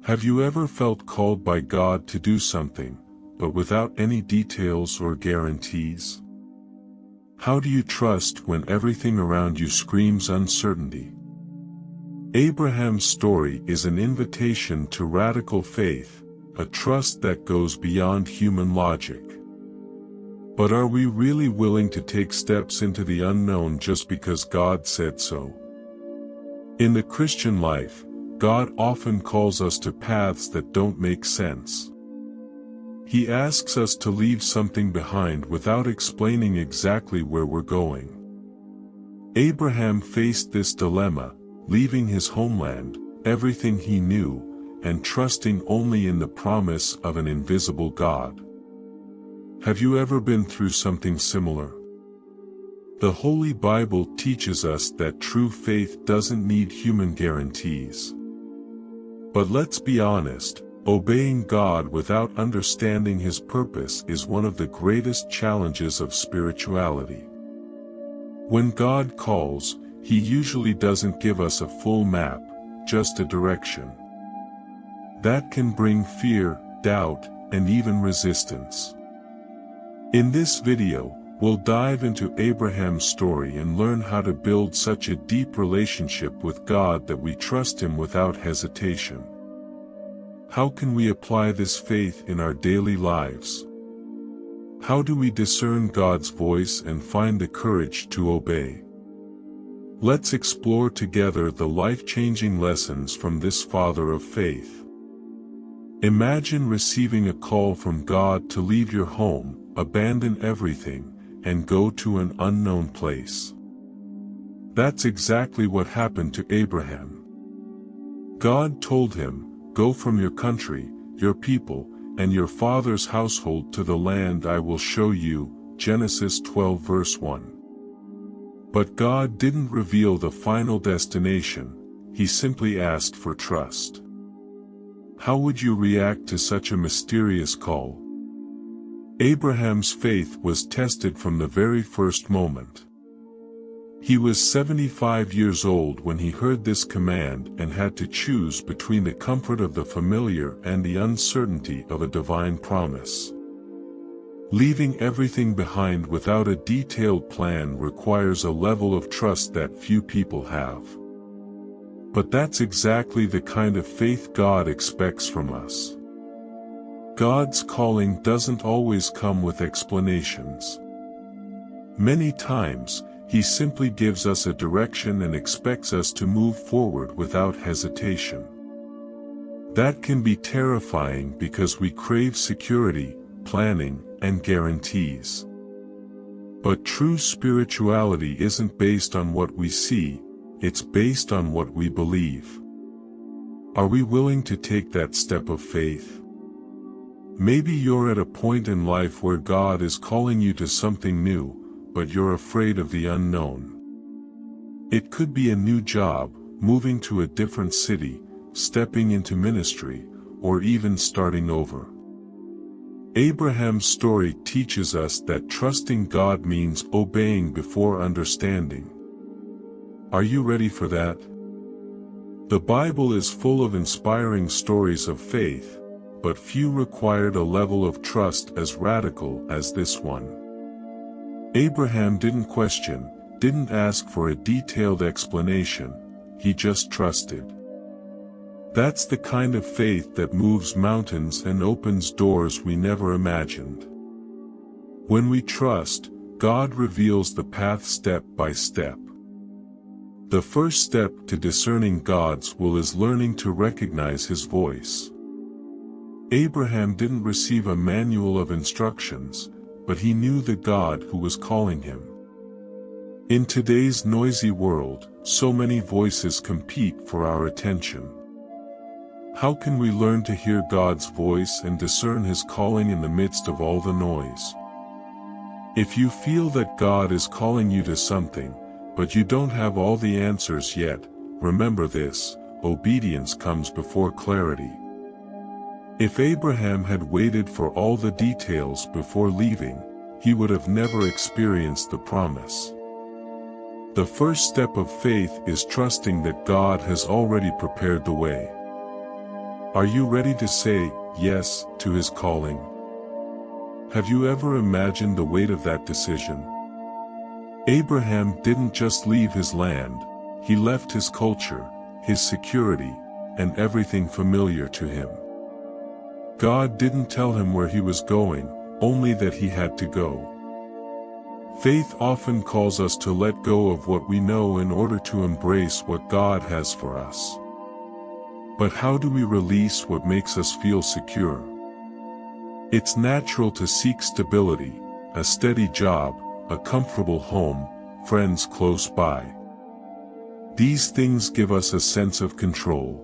Have you ever felt called by God to do something, but without any details or guarantees? How do you trust when everything around you screams uncertainty? Abraham's story is an invitation to radical faith, a trust that goes beyond human logic. But are we really willing to take steps into the unknown just because God said so? In the Christian life, God often calls us to paths that don't make sense. He asks us to leave something behind without explaining exactly where we're going. Abraham faced this dilemma, leaving his homeland, everything he knew, and trusting only in the promise of an invisible God. Have you ever been through something similar? The Holy Bible teaches us that true faith doesn't need human guarantees. But let's be honest, obeying God without understanding His purpose is one of the greatest challenges of spirituality. When God calls, He usually doesn't give us a full map, just a direction. That can bring fear, doubt, and even resistance. In this video, we'll dive into Abraham's story and learn how to build such a deep relationship with God that we trust Him without hesitation. How can we apply this faith in our daily lives? How do we discern God's voice and find the courage to obey? Let's explore together the life-changing lessons from this father of faith. Imagine receiving a call from God to leave your home, abandon everything, and go to an unknown place. That's exactly what happened to Abraham. God told him, "Go from your country, your people, and your father's household to the land I will show you," Genesis 12 verse 1. But God didn't reveal the final destination, He simply asked for trust. How would you react to such a mysterious call? Abraham's faith was tested from the very first moment. He was 75 years old when he heard this command and had to choose between the comfort of the familiar and the uncertainty of a divine promise. Leaving everything behind without a detailed plan requires a level of trust that few people have. But that's exactly the kind of faith God expects from us. God's calling doesn't always come with explanations. Many times, He simply gives us a direction and expects us to move forward without hesitation. That can be terrifying because we crave security, planning, and guarantees. But true spirituality isn't based on what we see, it's based on what we believe. Are we willing to take that step of faith? Maybe you're at a point in life where God is calling you to something new, but you're afraid of the unknown. It could be a new job, moving to a different city, stepping into ministry, or even starting over. Abraham's story teaches us that trusting God means obeying before understanding. Are you ready for that? The Bible is full of inspiring stories of faith, but few required a level of trust as radical as this one. Abraham didn't question, didn't ask for a detailed explanation, he just trusted. That's the kind of faith that moves mountains and opens doors we never imagined. When we trust, God reveals the path step by step. The first step to discerning God's will is learning to recognize His voice. Abraham didn't receive a manual of instructions, but he knew the God who was calling him. In today's noisy world, so many voices compete for our attention. How can we learn to hear God's voice and discern His calling in the midst of all the noise? If you feel that God is calling you to something, but you don't have all the answers yet, remember this: obedience comes before clarity. If Abraham had waited for all the details before leaving, he would have never experienced the promise. The first step of faith is trusting that God has already prepared the way. Are you ready to say yes to his calling? Have you ever imagined the weight of that decision? Abraham didn't just leave his land, he left his culture, his security, and everything familiar to him. God didn't tell him where he was going, only that he had to go. Faith often calls us to let go of what we know in order to embrace what God has for us. But how do we release what makes us feel secure? It's natural to seek stability, a steady job, a comfortable home, friends close by. These things give us a sense of control.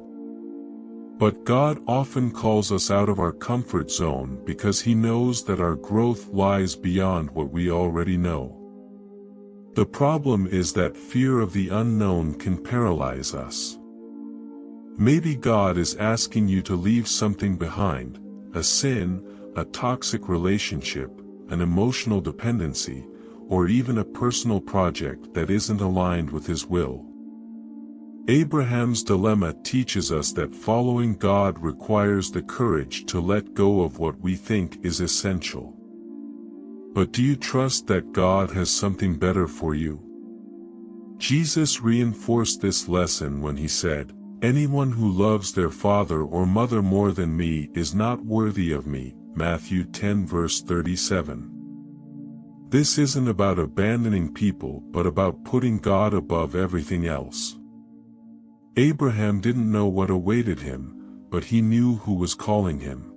But God often calls us out of our comfort zone because He knows that our growth lies beyond what we already know. The problem is that fear of the unknown can paralyze us. Maybe God is asking you to leave something behind, a sin, a toxic relationship, an emotional dependency, or even a personal project that isn't aligned with His will. Abraham's dilemma teaches us that following God requires the courage to let go of what we think is essential. But do you trust that God has something better for you? Jesus reinforced this lesson when He said, "Anyone who loves their father or mother more than me is not worthy of me." Matthew 10 verse 37. This isn't about abandoning people but about putting God above everything else. Abraham didn't know what awaited him, but he knew who was calling him.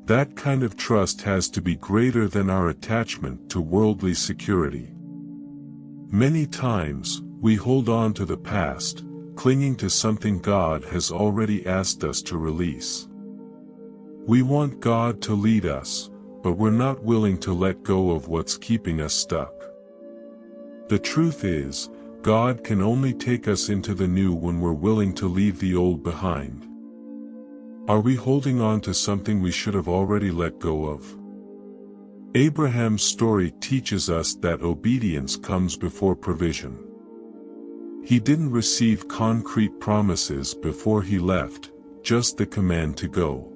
That kind of trust has to be greater than our attachment to worldly security. Many times, we hold on to the past, clinging to something God has already asked us to release. We want God to lead us, but we're not willing to let go of what's keeping us stuck. The truth is, God can only take us into the new when we're willing to leave the old behind. Are we holding on to something we should have already let go of? Abraham's story teaches us that obedience comes before provision. He didn't receive concrete promises before he left, just the command to go.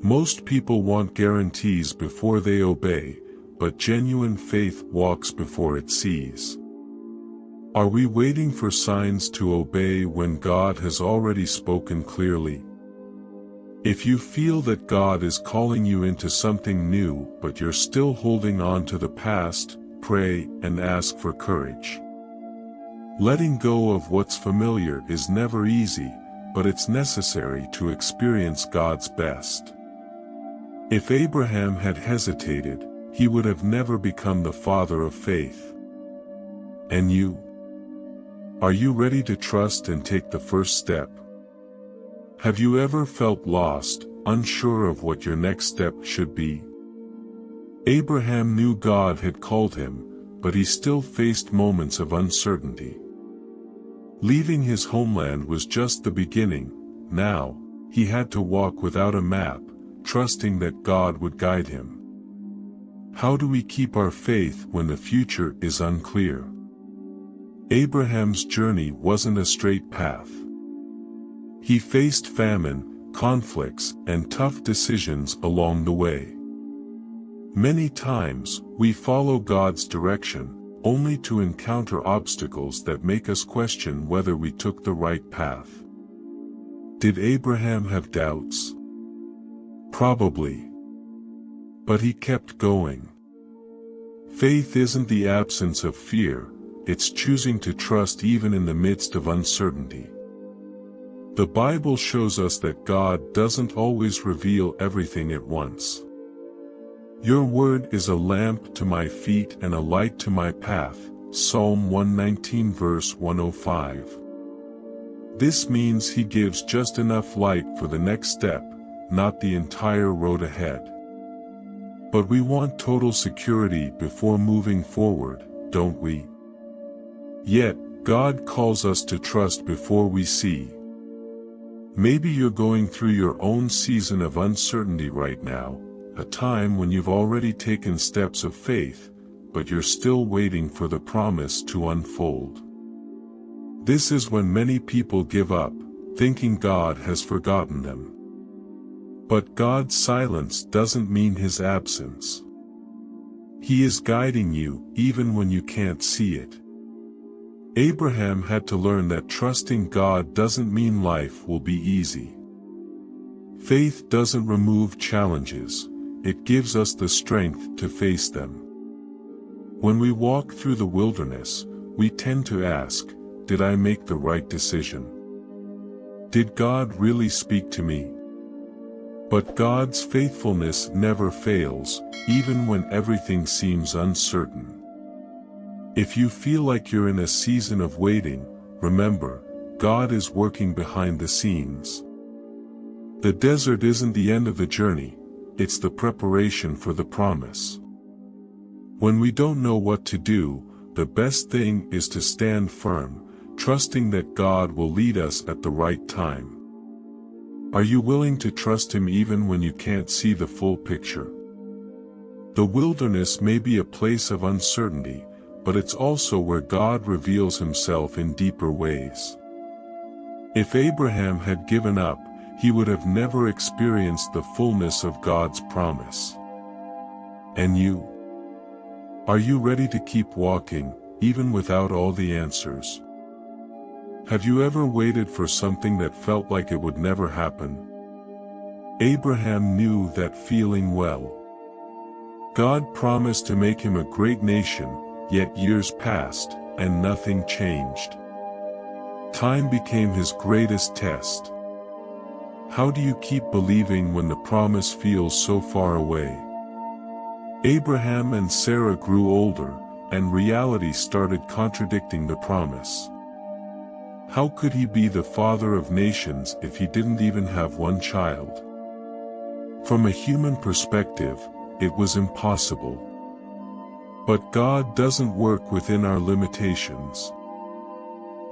Most people want guarantees before they obey, but genuine faith walks before it sees. Are we waiting for signs to obey when God has already spoken clearly? If you feel that God is calling you into something new but you're still holding on to the past, pray and ask for courage. Letting go of what's familiar is never easy, but it's necessary to experience God's best. If Abraham had hesitated, he would have never become the father of faith. And you? Are you ready to trust and take the first step? Have you ever felt lost, unsure of what your next step should be? Abraham knew God had called him, but he still faced moments of uncertainty. Leaving his homeland was just the beginning. Now, he had to walk without a map, trusting that God would guide him. How do we keep our faith when the future is unclear? Abraham's journey wasn't a straight path. He faced famine, conflicts, and tough decisions along the way. Many times, we follow God's direction, only to encounter obstacles that make us question whether we took the right path. Did Abraham have doubts? Probably. But he kept going. Faith isn't the absence of fear, it's choosing to trust even in the midst of uncertainty. The Bible shows us that God doesn't always reveal everything at once. Your word is a lamp to my feet and a light to my path, Psalm 119 verse 105. This means He gives just enough light for the next step, not the entire road ahead. But we want total security before moving forward, don't we? Yet, God calls us to trust before we see. Maybe you're going through your own season of uncertainty right now, a time when you've already taken steps of faith, but you're still waiting for the promise to unfold. This is when many people give up, thinking God has forgotten them. But God's silence doesn't mean his absence. He is guiding you, even when you can't see it. Abraham had to learn that trusting God doesn't mean life will be easy. Faith doesn't remove challenges, it gives us the strength to face them. When we walk through the wilderness, we tend to ask, did I make the right decision? Did God really speak to me? But God's faithfulness never fails, even when everything seems uncertain. If you feel like you're in a season of waiting, remember, God is working behind the scenes. The desert isn't the end of the journey, it's the preparation for the promise. When we don't know what to do, the best thing is to stand firm, trusting that God will lead us at the right time. Are you willing to trust Him even when you can't see the full picture? The wilderness may be a place of uncertainty, but it's also where God reveals Himself in deeper ways. If Abraham had given up, he would have never experienced the fullness of God's promise. And you? Are you ready to keep walking, even without all the answers? Have you ever waited for something that felt like it would never happen? Abraham knew that feeling well. God promised to make him a great nation, yet years passed, and nothing changed. Time became his greatest test. How do you keep believing when the promise feels so far away? Abraham and Sarah grew older, and reality started contradicting the promise. How could he be the father of nations if he didn't even have one child? From a human perspective, it was impossible. But God doesn't work within our limitations.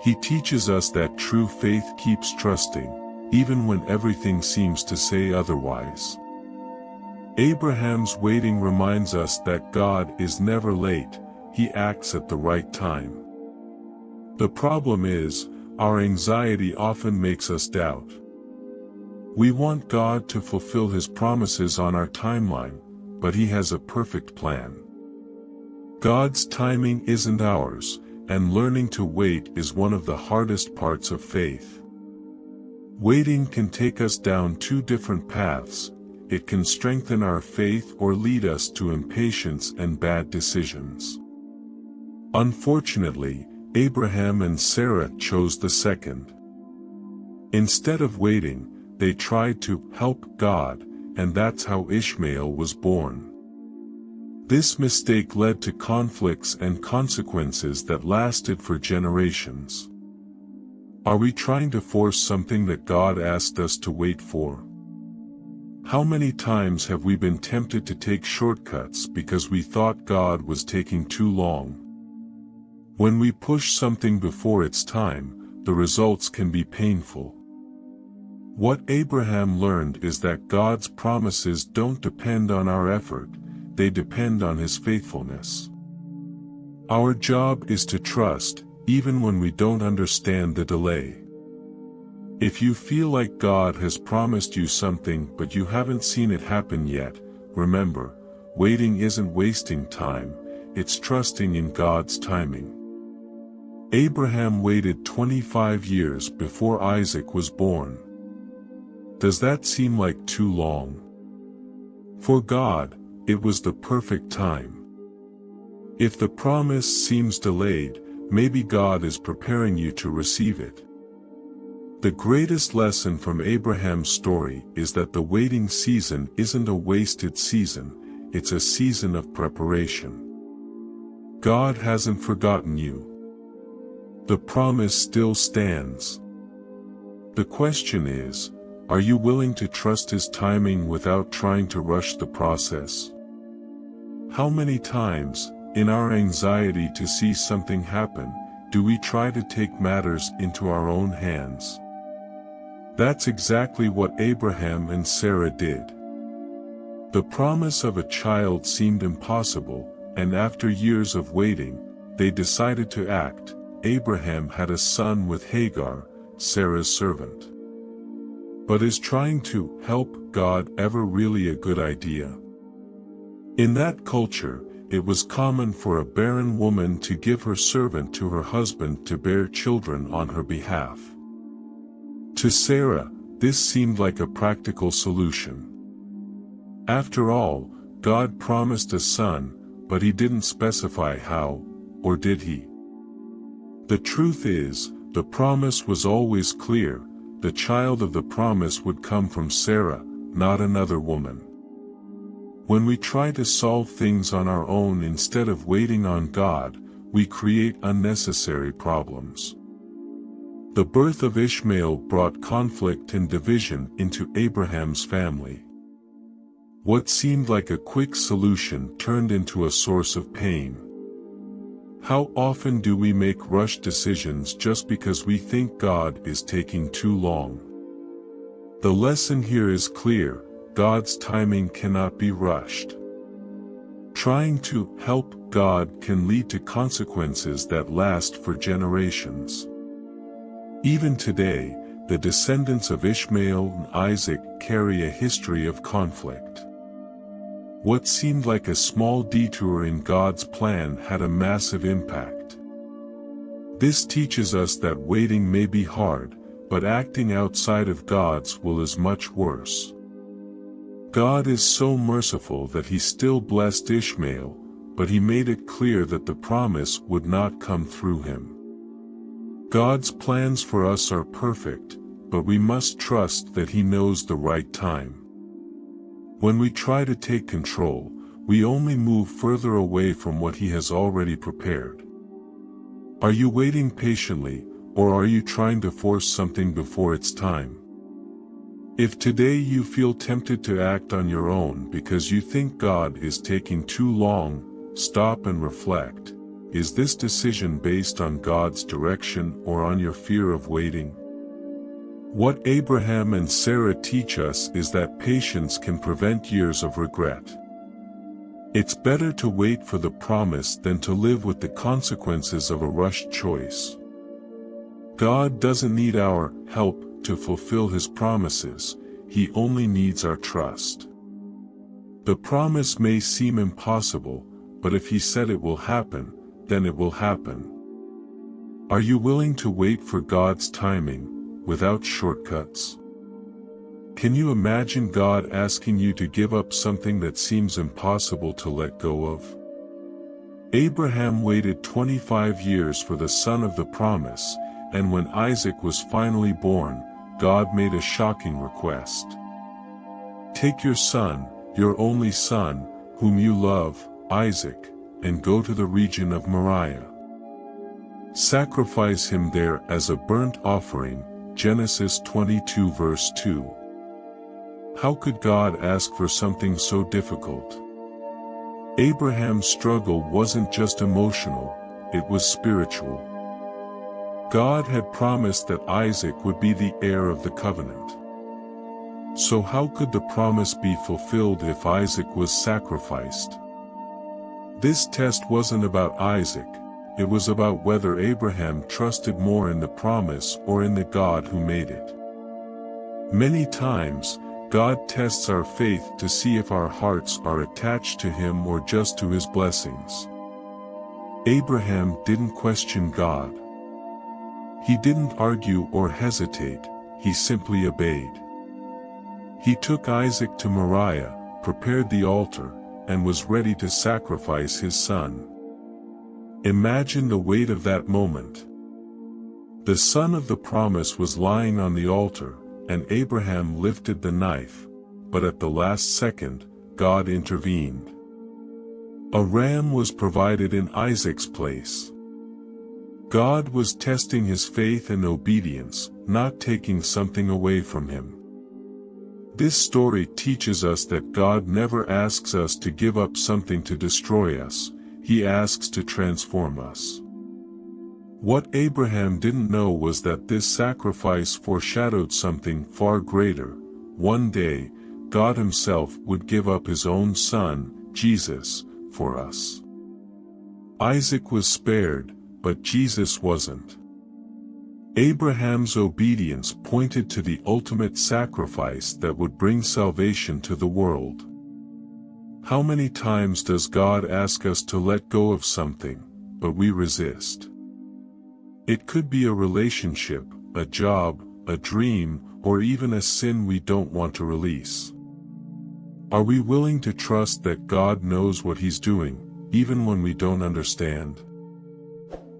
He teaches us that true faith keeps trusting, even when everything seems to say otherwise. Abraham's waiting reminds us that God is never late, He acts at the right time. The problem is, our anxiety often makes us doubt. We want God to fulfill His promises on our timeline, but He has a perfect plan. God's timing isn't ours, and learning to wait is one of the hardest parts of faith. Waiting can take us down two different paths. It can strengthen our faith or lead us to impatience and bad decisions. Unfortunately, Abraham and Sarah chose the second. Instead of waiting, they tried to help God, and that's how Ishmael was born. This mistake led to conflicts and consequences that lasted for generations. Are we trying to force something that God asked us to wait for? How many times have we been tempted to take shortcuts because we thought God was taking too long? When we push something before its time, the results can be painful. What Abraham learned is that God's promises don't depend on our effort, they depend on His faithfulness. Our job is to trust, even when we don't understand the delay. If you feel like God has promised you something but you haven't seen it happen yet, remember, waiting isn't wasting time, it's trusting in God's timing. Abraham waited 25 years before Isaac was born. Does that seem like too long? For God, it was the perfect time. If the promise seems delayed, maybe God is preparing you to receive it. The greatest lesson from Abraham's story is that the waiting season isn't a wasted season, it's a season of preparation. God hasn't forgotten you. The promise still stands. The question is, are you willing to trust His timing without trying to rush the process? How many times, in our anxiety to see something happen, do we try to take matters into our own hands? That's exactly what Abraham and Sarah did. The promise of a child seemed impossible, and after years of waiting, they decided to act. Abraham had a son with Hagar, Sarah's servant. But is trying to help God ever really a good idea? In that culture, it was common for a barren woman to give her servant to her husband to bear children on her behalf. To Sarah, this seemed like a practical solution. After all, God promised a son, but he didn't specify how, or did he? The truth is, the promise was always clear: the child of the promise would come from Sarah, not another woman. When we try to solve things on our own instead of waiting on God, we create unnecessary problems. The birth of Ishmael brought conflict and division into Abraham's family. What seemed like a quick solution turned into a source of pain. How often do we make rushed decisions just because we think God is taking too long? The lesson here is clear: God's timing cannot be rushed. Trying to help God can lead to consequences that last for generations. Even today, the descendants of Ishmael and Isaac carry a history of conflict. What seemed like a small detour in God's plan had a massive impact. This teaches us that waiting may be hard, but acting outside of God's will is much worse. God is so merciful that he still blessed Ishmael, but he made it clear that the promise would not come through him. God's plans for us are perfect, but we must trust that he knows the right time. When we try to take control, we only move further away from what he has already prepared. Are you waiting patiently, or are you trying to force something before it's time? If today you feel tempted to act on your own because you think God is taking too long, stop and reflect. Is this decision based on God's direction or on your fear of waiting? What Abraham and Sarah teach us is that patience can prevent years of regret. It's better to wait for the promise than to live with the consequences of a rushed choice. God doesn't need our help to fulfill his promises, he only needs our trust. The promise may seem impossible, but if he said it will happen, then it will happen. Are you willing to wait for God's timing, without shortcuts? Can you imagine God asking you to give up something that seems impossible to let go of? Abraham waited 25 years for the son of the promise, and when Isaac was finally born, God made a shocking request. Take your son, your only son, whom you love, Isaac, and go to the region of Moriah. Sacrifice him there as a burnt offering, Genesis 22 verse 2. How could God ask for something so difficult? Abraham's struggle wasn't just emotional, it was spiritual. God had promised that Isaac would be the heir of the covenant. So how could the promise be fulfilled if Isaac was sacrificed? This test wasn't about Isaac, it was about whether Abraham trusted more in the promise or in the God who made it. Many times, God tests our faith to see if our hearts are attached to him or just to his blessings. Abraham didn't question God. He didn't argue or hesitate, he simply obeyed. He took Isaac to Moriah, prepared the altar, and was ready to sacrifice his son. Imagine the weight of that moment. The son of the promise was lying on the altar, and Abraham lifted the knife, but at the last second, God intervened. A ram was provided in Isaac's place. God was testing his faith and obedience, not taking something away from him. This story teaches us that God never asks us to give up something to destroy us, he asks to transform us. What Abraham didn't know was that this sacrifice foreshadowed something far greater. One day, God himself would give up his own son, Jesus, for us. Isaac was spared, but Jesus wasn't. Abraham's obedience pointed to the ultimate sacrifice that would bring salvation to the world. How many times does God ask us to let go of something, but we resist? It could be a relationship, a job, a dream, or even a sin we don't want to release. Are we willing to trust that God knows what He's doing, even when we don't understand?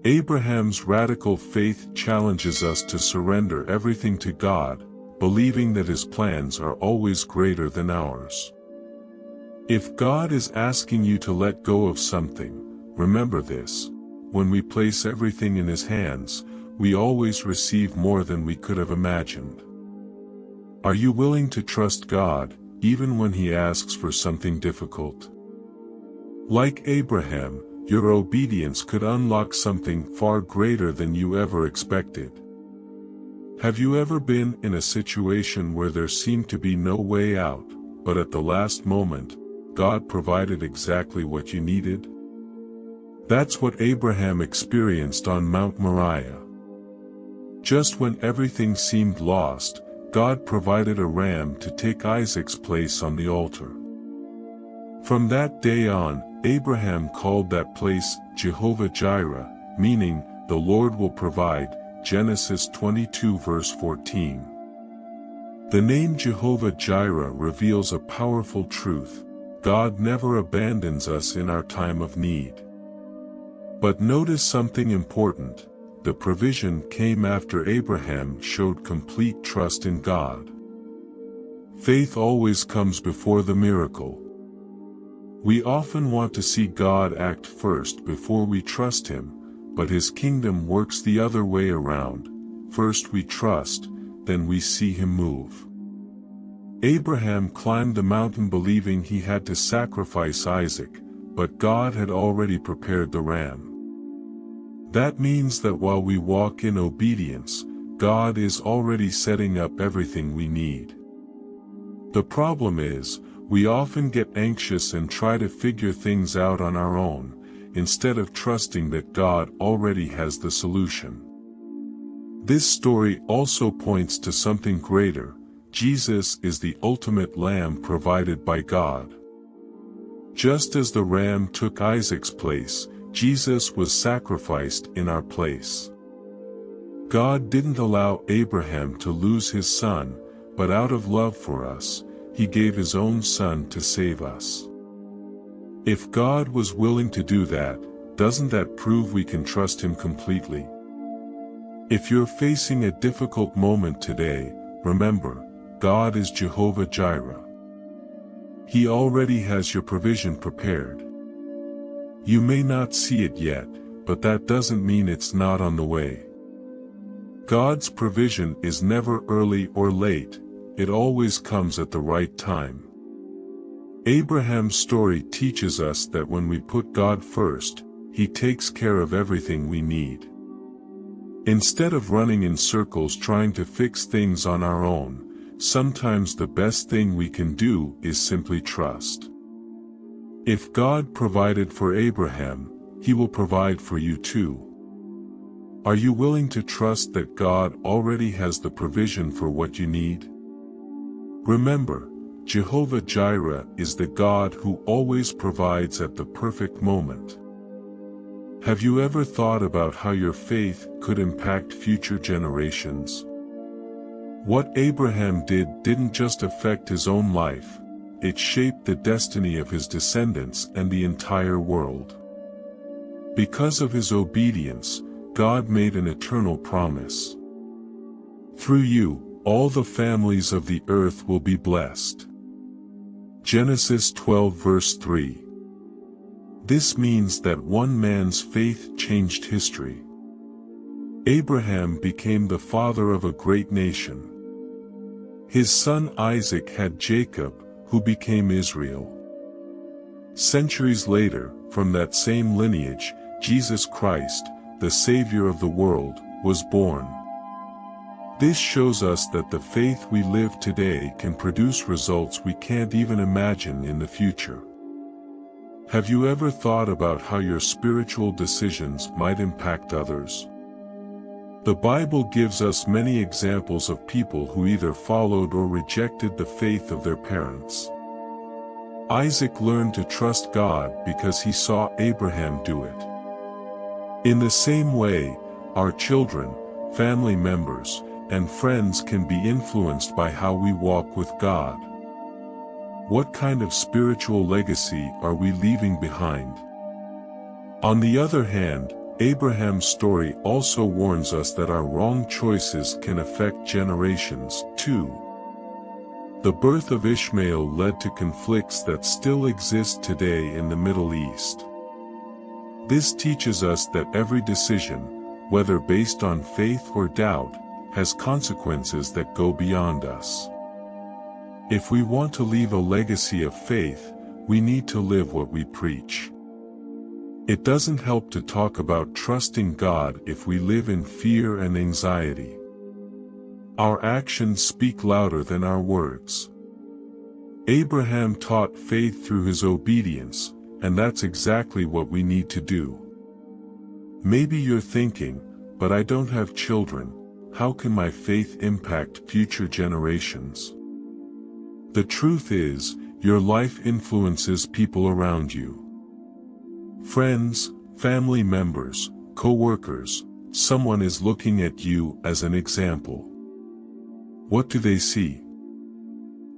Abraham's radical faith challenges us to surrender everything to God, believing that His plans are always greater than ours. If God is asking you to let go of something, remember this: when we place everything in His hands, we always receive more than we could have imagined. Are you willing to trust God, even when He asks for something difficult? Like Abraham, your obedience could unlock something far greater than you ever expected. Have you ever been in a situation where there seemed to be no way out, but at the last moment, God provided exactly what you needed? That's what Abraham experienced on Mount Moriah. Just when everything seemed lost, God provided a ram to take Isaac's place on the altar. From that day on, Abraham called that place Jehovah-Jireh, meaning, the Lord will provide, Genesis 22 verse 14. The name Jehovah-Jireh reveals a powerful truth: God never abandons us in our time of need. But notice something important: the provision came after Abraham showed complete trust in God. Faith always comes before the miracle. We often want to see God act first before we trust Him, but His kingdom works the other way around: first we trust, then we see Him move. Abraham climbed the mountain believing he had to sacrifice Isaac, but God had already prepared the ram. That means that while we walk in obedience, God is already setting up everything we need. The problem is, we often get anxious and try to figure things out on our own, instead of trusting that God already has the solution. This story also points to something greater: Jesus is the ultimate lamb provided by God. Just as the ram took Isaac's place, Jesus was sacrificed in our place. God didn't allow Abraham to lose his son, but out of love for us, He gave His own Son to save us. If God was willing to do that, doesn't that prove we can trust Him completely? If you're facing a difficult moment today, remember, God is Jehovah-Jireh. He already has your provision prepared. You may not see it yet, but that doesn't mean it's not on the way. God's provision is never early or late, it always comes at the right time. Abraham's story teaches us that when we put God first, He takes care of everything we need. Instead of running in circles trying to fix things on our own, sometimes the best thing we can do is simply trust. If God provided for Abraham, He will provide for you too. Are you willing to trust that God already has the provision for what you need? Remember, Jehovah-Jireh is the God who always provides at the perfect moment. Have you ever thought about how your faith could impact future generations? What Abraham did didn't just affect his own life, it shaped the destiny of his descendants and the entire world. Because of his obedience, God made an eternal promise. Through you, all the families of the earth will be blessed. Genesis 12 verse 3. This means that one man's faith changed history. Abraham became the father of a great nation. His son Isaac had Jacob, who became Israel. Centuries later, from that same lineage, Jesus Christ, the Savior of the world, was born. This shows us that the faith we live today can produce results we can't even imagine in the future. Have you ever thought about how your spiritual decisions might impact others? The Bible gives us many examples of people who either followed or rejected the faith of their parents. Isaac learned to trust God because he saw Abraham do it. In the same way, our children, family members, and friends can be influenced by how we walk with God. What kind of spiritual legacy are we leaving behind? On the other hand, Abraham's story also warns us that our wrong choices can affect generations, too. The birth of Ishmael led to conflicts that still exist today in the Middle East. This teaches us that every decision, whether based on faith or doubt, has consequences that go beyond us. If we want to leave a legacy of faith, we need to live what we preach. It doesn't help to talk about trusting God if we live in fear and anxiety. Our actions speak louder than our words. Abraham taught faith through his obedience, and that's exactly what we need to do. Maybe you're thinking, but I don't have children, how can my faith impact future generations? The truth is, your life influences people around you. Friends, family members, co-workers, someone is looking at you as an example. What do they see?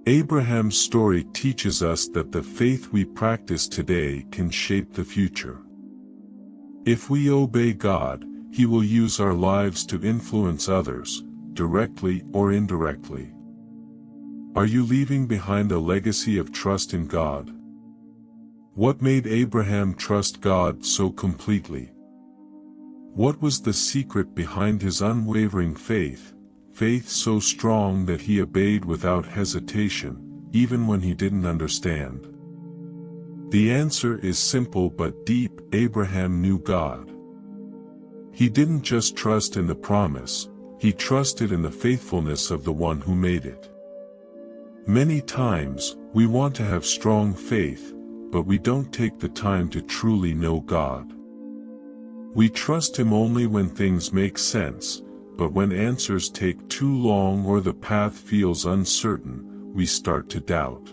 Abraham's story teaches us that the faith we practice today can shape the future. If we obey God, He will use our lives to influence others, directly or indirectly. Are you leaving behind a legacy of trust in God? What made Abraham trust God so completely? What was the secret behind his unwavering faith, faith so strong that he obeyed without hesitation, even when he didn't understand? The answer is simple but deep. Abraham knew God. He didn't just trust in the promise, he trusted in the faithfulness of the one who made it. Many times, we want to have strong faith, but we don't take the time to truly know God. We trust Him only when things make sense, but when answers take too long or the path feels uncertain, we start to doubt.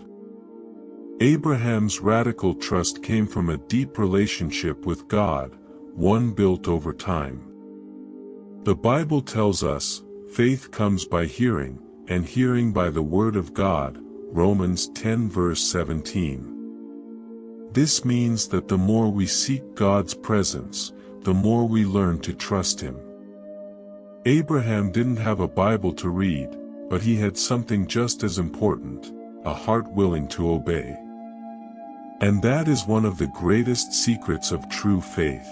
Abraham's radical trust came from a deep relationship with God, one built over time. The Bible tells us, faith comes by hearing, and hearing by the Word of God, Romans 10 verse 17. This means that the more we seek God's presence, the more we learn to trust Him. Abraham didn't have a Bible to read, but he had something just as important, a heart willing to obey. And that is one of the greatest secrets of true faith.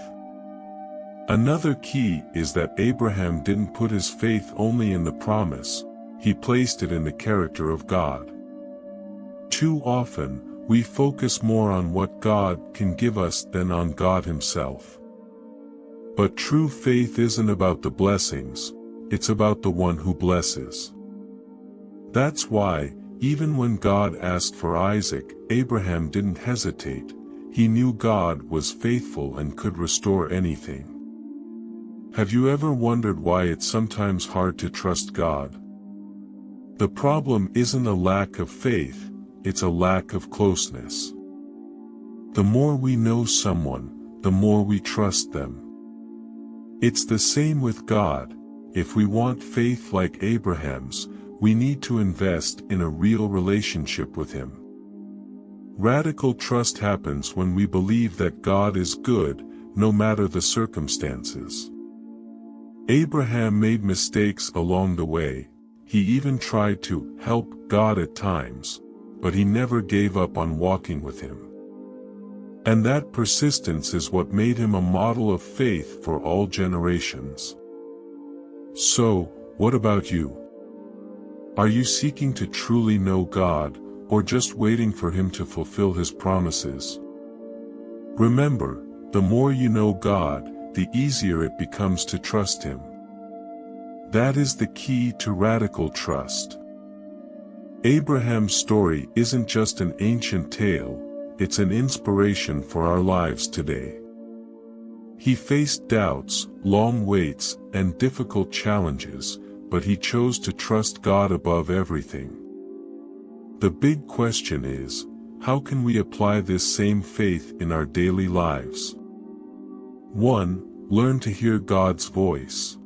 Another key is that Abraham didn't put his faith only in the promise, he placed it in the character of God. Too often, we focus more on what God can give us than on God Himself. But true faith isn't about the blessings, it's about the one who blesses. That's why, even when God asked for Isaac, Abraham didn't hesitate. He knew God was faithful and could restore anything. Have you ever wondered why it's sometimes hard to trust God? The problem isn't a lack of faith, it's a lack of closeness. The more we know someone, the more we trust them. It's the same with God. If we want faith like Abraham's, we need to invest in a real relationship with Him. Radical trust happens when we believe that God is good, no matter the circumstances. Abraham made mistakes along the way. He even tried to help God at times, but he never gave up on walking with Him. And that persistence is what made him a model of faith for all generations. So, what about you? Are you seeking to truly know God, or just waiting for Him to fulfill His promises? Remember, the more you know God, the easier it becomes to trust Him. That is the key to radical trust. Abraham's story isn't just an ancient tale, it's an inspiration for our lives today. He faced doubts, long waits, and difficult challenges, but he chose to trust God above everything. The big question is, how can we apply this same faith in our daily lives? 1. Learn to hear God's voice.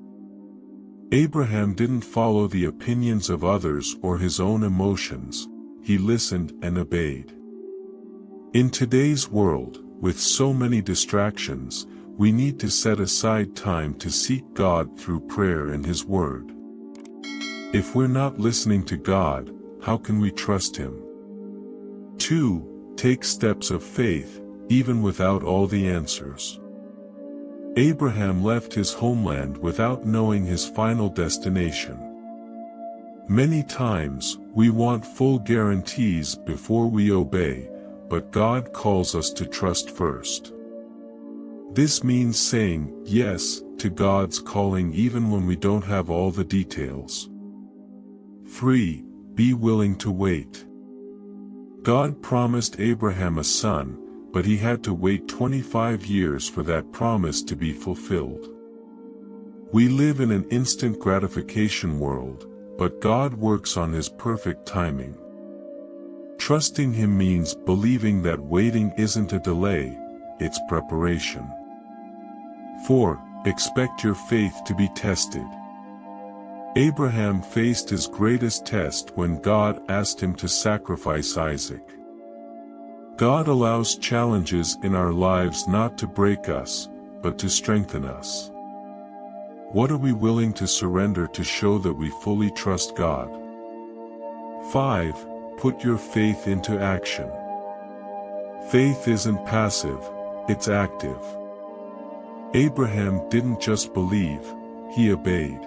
Abraham didn't follow the opinions of others or his own emotions. He listened and obeyed. In today's world, with so many distractions, we need to set aside time to seek God through prayer and His Word. If we're not listening to God, how can we trust Him? 2. Take steps of faith, even without all the answers. Abraham left his homeland without knowing his final destination. Many times, we want full guarantees before we obey, but God calls us to trust first. This means saying yes to God's calling even when we don't have all the details. 3. Be willing to wait. God promised Abraham a son, but he had to wait 25 years for that promise to be fulfilled. We live in an instant gratification world, but God works on His perfect timing. Trusting Him means believing that waiting isn't a delay, it's preparation. 4. Expect your faith to be tested. Abraham faced his greatest test when God asked him to sacrifice Isaac. God allows challenges in our lives not to break us, but to strengthen us. What are we willing to surrender to show that we fully trust God? 5. Put your faith into action. Faith isn't passive, it's active. Abraham didn't just believe, he obeyed.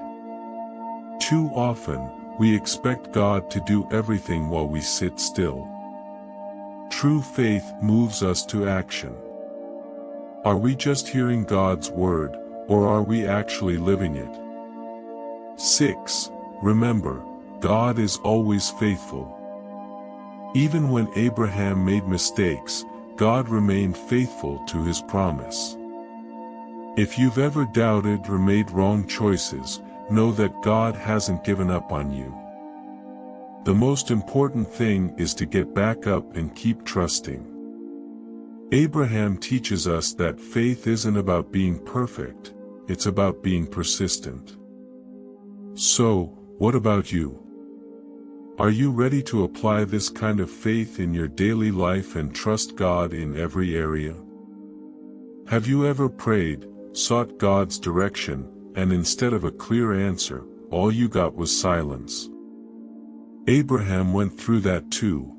Too often, we expect God to do everything while we sit still. True faith moves us to action. Are we just hearing God's word, or are we actually living it? 6. Remember, God is always faithful. Even when Abraham made mistakes, God remained faithful to His promise. If you've ever doubted or made wrong choices, know that God hasn't given up on you. The most important thing is to get back up and keep trusting. Abraham teaches us that faith isn't about being perfect, it's about being persistent. So, what about you? Are you ready to apply this kind of faith in your daily life and trust God in every area? Have you ever prayed, sought God's direction, and instead of a clear answer, all you got was silence? Abraham went through that too.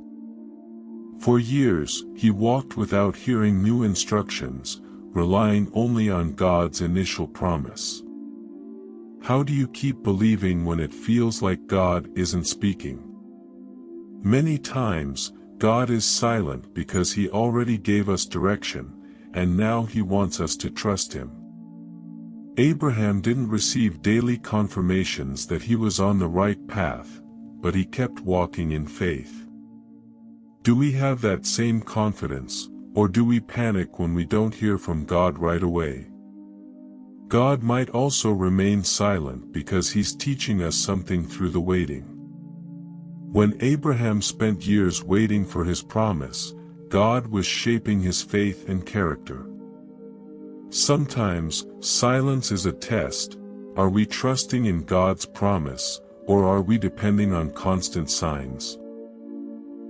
For years, he walked without hearing new instructions, relying only on God's initial promise. How do you keep believing when it feels like God isn't speaking? Many times, God is silent because He already gave us direction, and now He wants us to trust Him. Abraham didn't receive daily confirmations that he was on the right path, but he kept walking in faith. Do we have that same confidence, or do we panic when we don't hear from God right away? God might also remain silent because He's teaching us something through the waiting. When Abraham spent years waiting for his promise, God was shaping his faith and character. Sometimes, silence is a test. Are we trusting in God's promise, or are we depending on constant signs?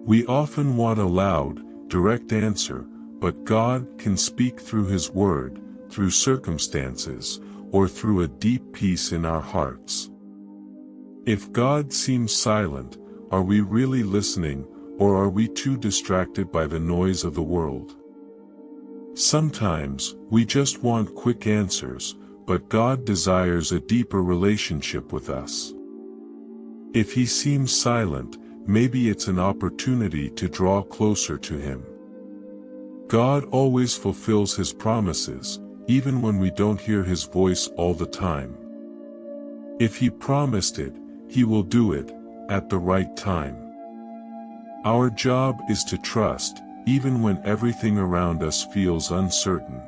We often want a loud, direct answer, but God can speak through His Word, through circumstances, or through a deep peace in our hearts. If God seems silent, are we really listening, or are we too distracted by the noise of the world? Sometimes, we just want quick answers, but God desires a deeper relationship with us. If He seems silent, maybe it's an opportunity to draw closer to Him. God always fulfills His promises, even when we don't hear His voice all the time. If He promised it, He will do it, at the right time. Our job is to trust, even when everything around us feels uncertain.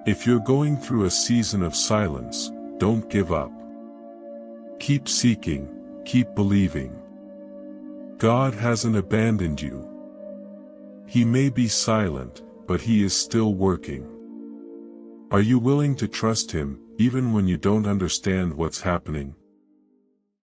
If you're going through a season of silence, don't give up. Keep seeking, keep believing. God hasn't abandoned you. He may be silent, but He is still working. Are you willing to trust Him, even when you don't understand what's happening?